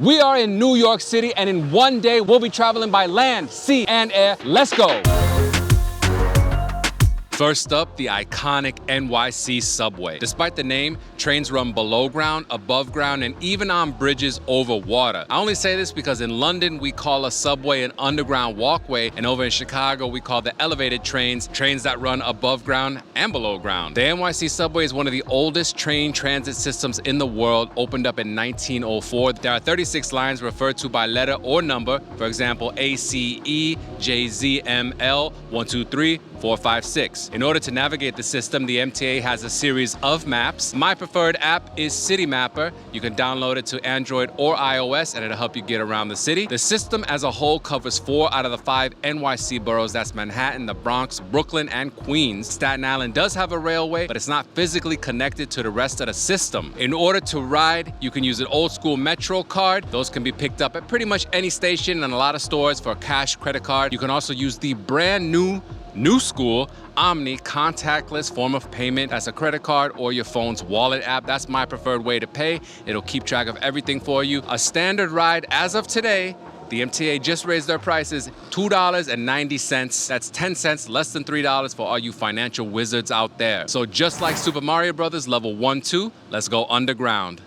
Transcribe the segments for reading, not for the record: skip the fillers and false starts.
We are in New York City, and in one day, we'll be traveling by land, sea, and air. Let's go. First up, the iconic NYC subway. Despite the name, trains run below ground, above ground, and even on bridges over water. I only say this because in London, we call a subway an underground walkway, and over in Chicago, we call the elevated trains that run above ground and below ground. The NYC subway is one of the oldest train transit systems in the world, opened up in 1904. There are 36 lines referred to by letter or number, for example, ACE, JZML, 1, 2, 3, 4, 5, 6. In order to navigate the system, the MTA has a series of maps. My preferred app is City Mapper. You can download it to Android or iOS, and it'll help you get around the city. The system as a whole covers 4 out of the 5 NYC boroughs. That's Manhattan, the Bronx, Brooklyn, and Queens. Staten Island does have a railway, but it's not physically connected to the rest of the system. In order to ride, you can use an old school Metro card. Those can be picked up at pretty much any station and a lot of stores for a cash credit card. You can also use the brand new school Omni contactless form of payment. That's a credit card or your phone's wallet app. That's my preferred way to pay. It'll keep track of everything for you. A standard ride as of today, the MTA just raised their prices, $2.90. That's 10 cents less than $3 for all you financial wizards out there. So just like Super Mario Brothers level 1, 2, let's go underground.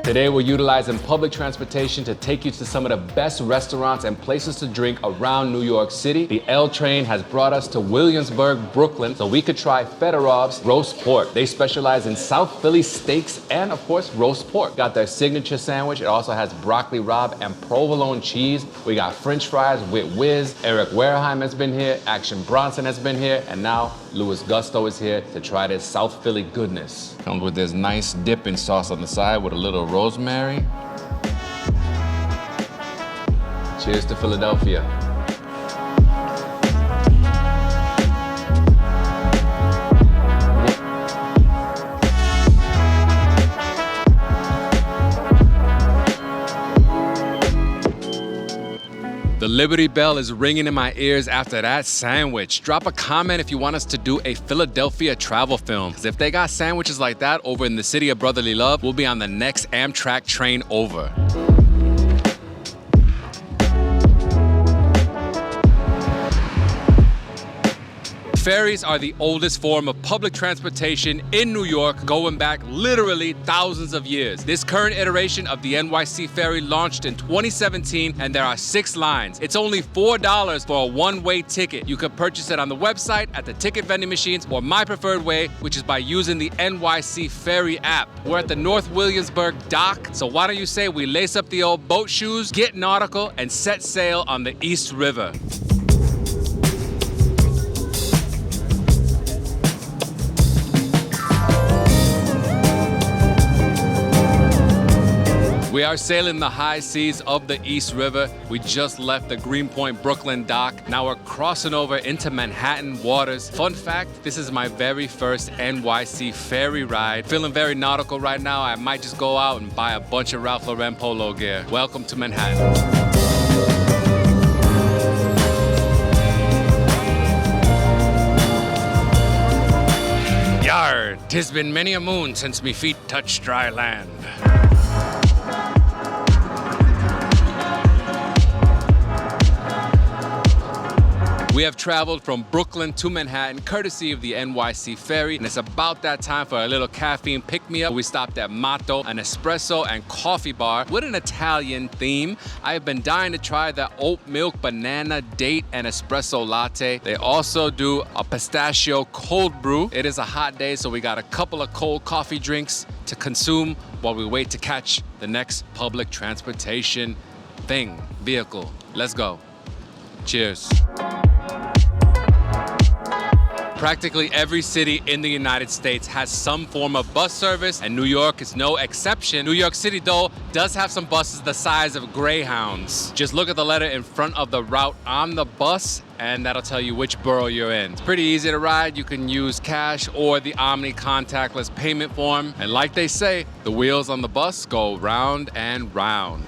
Today, we're utilizing public transportation to take you to some of the best restaurants and places to drink around New York City. The L train has brought us to Williamsburg, Brooklyn, so we could try Fedoroff's roast pork. They specialize in South Philly steaks and, of course, roast pork. Got their signature sandwich. It also has broccoli rabe and provolone cheese. We got French fries with whiz. Eric Wareheim has been here. Action Bronson has been here. And now, LUISGUSTO is here to try this South Philly goodness. Comes with this nice dipping sauce on the side with a little rosemary. Cheers to Philadelphia. The Liberty Bell is ringing in my ears after that sandwich. Drop a comment if you want us to do a Philadelphia travel film. Because if they got sandwiches like that over in the city of brotherly love, we'll be on the next Amtrak train over. Ferries are the oldest form of public transportation in New York, going back literally thousands of years. This current iteration of the NYC Ferry launched in 2017, and there are 6 lines. It's only $4 for a one-way ticket. You can purchase it on the website, at the ticket vending machines, or my preferred way, which is by using the NYC Ferry app. We're at the North Williamsburg dock, so why don't you say we lace up the old boat shoes, get nautical, and set sail on the East River. We are sailing the high seas of the East River. We just left the Greenpoint Brooklyn dock. Now we're crossing over into Manhattan waters. Fun fact, this is my very first NYC ferry ride. Feeling very nautical right now. I might just go out and buy a bunch of Ralph Lauren polo gear. Welcome to Manhattan. Yar, 'tis been many a moon since me feet touched dry land. We have traveled from Brooklyn to Manhattan, courtesy of the NYC Ferry, and it's about that time for a little caffeine pick-me-up. We stopped at Matto, an espresso and coffee bar with an Italian theme. I have been dying to try the oat milk banana date and espresso latte. They also do a pistachio cold brew. It is a hot day, so we got a couple of cold coffee drinks to consume while we wait to catch the next public transportation vehicle. Let's go. Cheers. Practically every city in the United States has some form of bus service, and New York is no exception. New York City, though, does have some buses the size of Greyhounds. Just look at the letter in front of the route on the bus, and that'll tell you which borough you're in. It's pretty easy to ride. You can use cash or the Omni contactless payment form. And like they say, the wheels on the bus go round and round.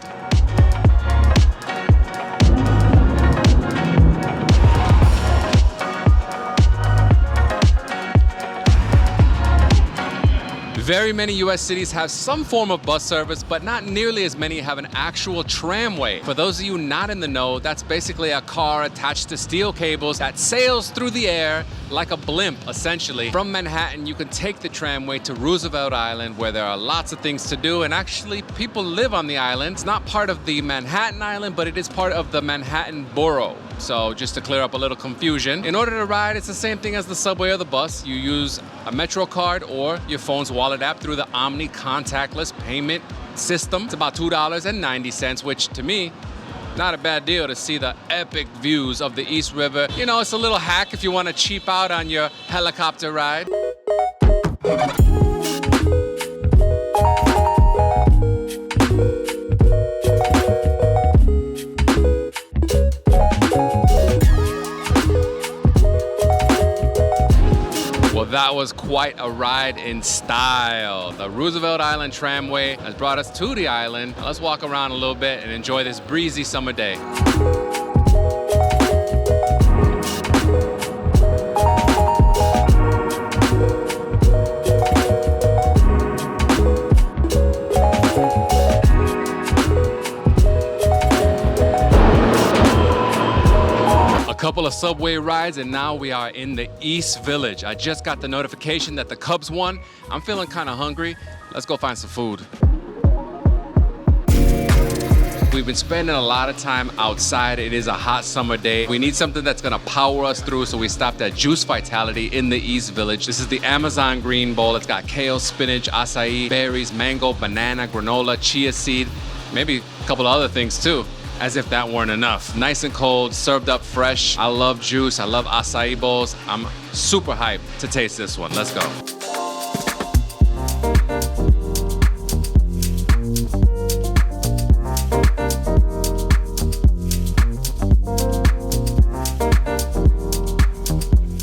Very many US cities have some form of bus service, but not nearly as many have an actual tramway. For those of you not in the know, that's basically a car attached to steel cables that sails through the air like a blimp, essentially. From Manhattan, you can take the tramway to Roosevelt Island, where there are lots of things to do, and actually people live on the island. It's not part of the Manhattan Island, but it is part of the Manhattan borough. So just to clear up a little confusion, in order to ride, it's the same thing as the subway or the bus. You use a Metro card or your phone's wallet app through the Omni contactless payment system. It's about $2.90, which to me, not a bad deal to see the epic views of the East River. You know, it's a little hack if you want to cheap out on your helicopter ride. That was quite a ride in style. The Roosevelt Island Tramway has brought us to the island. Now let's walk around a little bit and enjoy this breezy summer day. Couple of subway rides, and now we are in the East Village. I just got the notification that the Cubs won. I'm feeling kind of hungry. Let's go find some food. We've been spending a lot of time outside. It is a hot summer day. We need something that's gonna power us through, so we stopped at Juice Vitality in the East Village. This is the Amazon Green Bowl. It's got kale, spinach, acai, berries, mango, banana, granola, chia seed, maybe a couple of other things too. As if that weren't enough. Nice and cold, served up fresh. I love juice, I love acai bowls. I'm super hyped to taste this one. Let's go.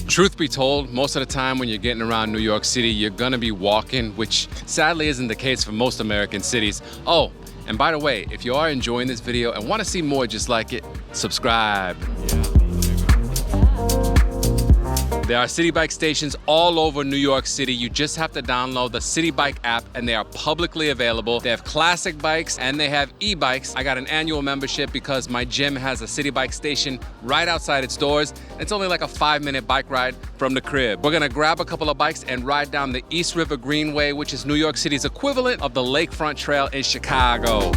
Truth be told, most of the time when you're getting around New York City, you're gonna be walking, which sadly isn't the case for most American cities. Oh, and by the way, if you are enjoying this video and want to see more just like it, subscribe. There are Citi Bike stations all over New York City. You just have to download the Citi Bike app, and they are publicly available. They have classic bikes and they have e-bikes. I got an annual membership because my gym has a Citi Bike station right outside its doors. It's only like a 5-minute bike ride from the crib. We're gonna grab a couple of bikes and ride down the East River Greenway, which is New York City's equivalent of the Lakefront Trail in Chicago.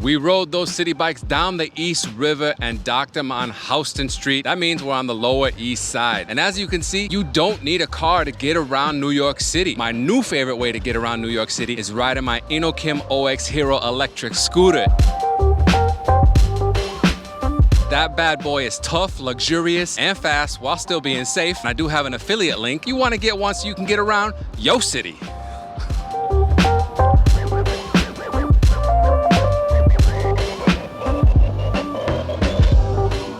We rode those Citi Bikes down the East River and docked them on Houston Street. That means we're on the Lower East Side. And as you can see, you don't need a car to get around New York City. My new favorite way to get around New York City is riding my Inokim OX Hero electric scooter. That bad boy is tough, luxurious, and fast while still being safe. And I do have an affiliate link. You want to get one so you can get around your city.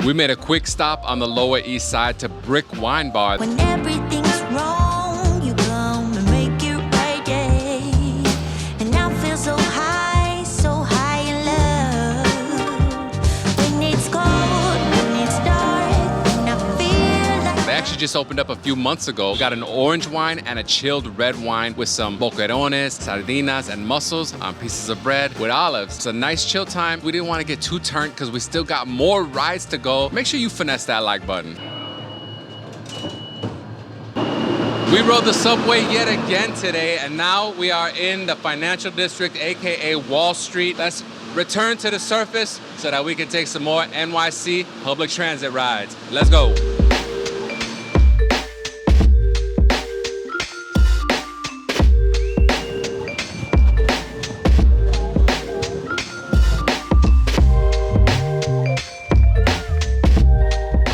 We made a quick stop on the Lower East Side to Brick Wine Bar. When everything's wrong, you come and make it right, yeah. And I feel so high in love. When it's cold, when it's dark, and I feel like... They actually just opened up a few months ago. We got an orange wine and a chilled red wine with some boquerones, sardinas, and mussels on pieces of bread with olives. It's a nice chill time. We didn't want to get too turned because we still got more rides to go. Make sure you finesse that like button. We rode the subway yet again today, and now we are in the financial district, aka Wall Street. Let's return to the surface so that we can take some more NYC public transit rides. Let's go.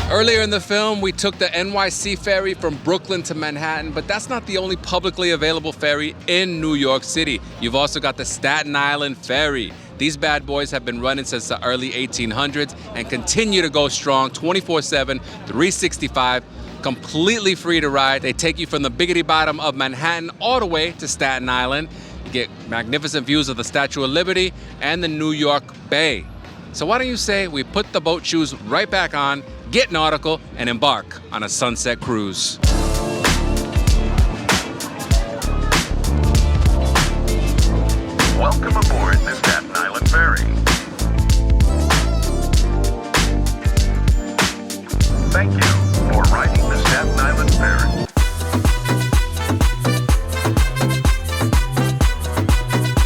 Earlier in the film, we took the NYC Ferry from Brooklyn to Manhattan, but that's not the only publicly available ferry in New York City. You've also got the Staten Island Ferry. These bad boys have been running since the early 1800s and continue to go strong 24/7, 365, completely free to ride. They take you from the biggity bottom of Manhattan all the way to Staten Island. You get magnificent views of the Statue of Liberty and the New York Bay. So why don't you say we put the boat shoes right back on, get nautical, and embark on a sunset cruise. Welcome